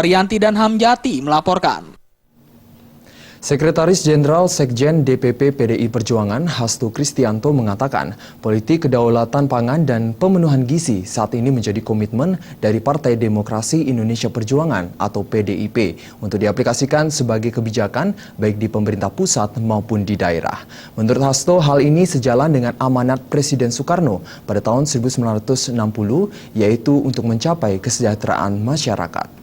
Arianti dan Hamjati melaporkan. Sekretaris Jenderal Sekjen DPP PDI Perjuangan Hasto Kristianto mengatakan politik kedaulatan pangan dan pemenuhan gizi saat ini menjadi komitmen dari Partai Demokrasi Indonesia Perjuangan atau PDIP untuk diaplikasikan sebagai kebijakan baik di pemerintah pusat maupun di daerah. Menurut Hasto, hal ini sejalan dengan amanat Presiden Soekarno pada tahun 1960 yaitu untuk mencapai kesejahteraan masyarakat.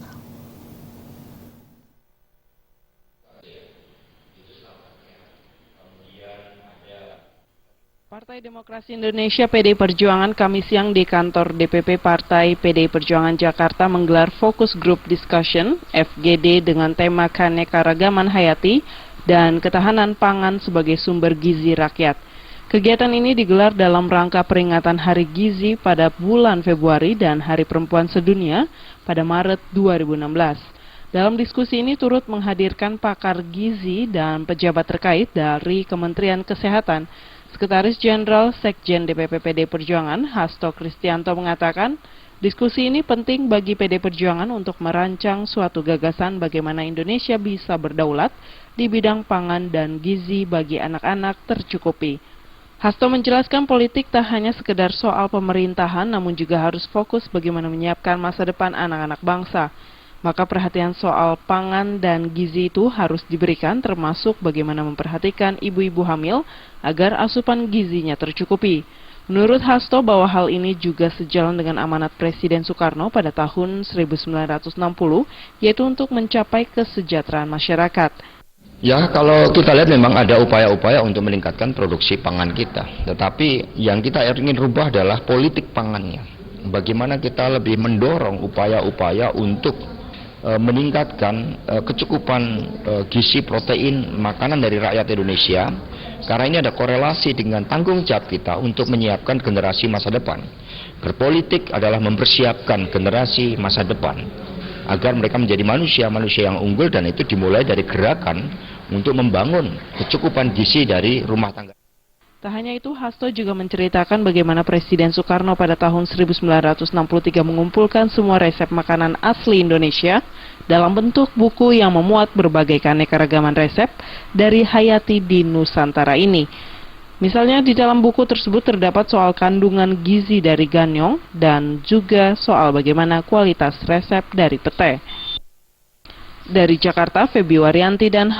Partai Demokrasi Indonesia PDI Perjuangan Kamis siang di kantor DPP Partai PDI Perjuangan Jakarta menggelar Focus Group Discussion (FGD) dengan tema keanekaragaman hayati dan ketahanan pangan sebagai sumber gizi rakyat. Kegiatan ini digelar dalam rangka peringatan Hari Gizi pada bulan Februari dan Hari Perempuan Sedunia pada Maret 2016. Dalam diskusi ini turut menghadirkan pakar gizi dan pejabat terkait dari Kementerian Kesehatan. Sekretaris Jenderal Sekjen DPP PDI Perjuangan Hasto Kristianto mengatakan, diskusi ini penting bagi PDI Perjuangan untuk merancang suatu gagasan bagaimana Indonesia bisa berdaulat di bidang pangan dan gizi bagi anak-anak tercukupi. Hasto menjelaskan politik tak hanya sekedar soal pemerintahan, namun juga harus fokus bagaimana menyiapkan masa depan anak-anak bangsa. Maka perhatian soal pangan dan gizi itu harus diberikan termasuk bagaimana memperhatikan ibu-ibu hamil agar asupan gizinya tercukupi. Menurut Hasto bahwa hal ini juga sejalan dengan amanat Presiden Soekarno pada tahun 1960 yaitu untuk mencapai kesejahteraan masyarakat. Ya, kalau kita lihat memang ada upaya-upaya untuk meningkatkan produksi pangan kita. Tetapi yang kita ingin rubah adalah politik pangannya. Bagaimana kita lebih mendorong upaya-upaya untuk meningkatkan kecukupan gizi protein makanan dari rakyat Indonesia, karena ini ada korelasi dengan tanggung jawab kita untuk menyiapkan generasi masa depan. Berpolitik adalah mempersiapkan generasi masa depan agar mereka menjadi manusia-manusia yang unggul, dan itu dimulai dari gerakan untuk membangun kecukupan gizi dari rumah tangga. Tak hanya itu, Hasto juga menceritakan bagaimana Presiden Soekarno pada tahun 1963 mengumpulkan semua resep makanan asli Indonesia dalam bentuk buku yang memuat berbagai keanekaragaman resep dari hayati di Nusantara ini. Misalnya di dalam buku tersebut terdapat soal kandungan gizi dari ganyong dan juga soal bagaimana kualitas resep dari pete. Dari Jakarta, Feby Arianti dan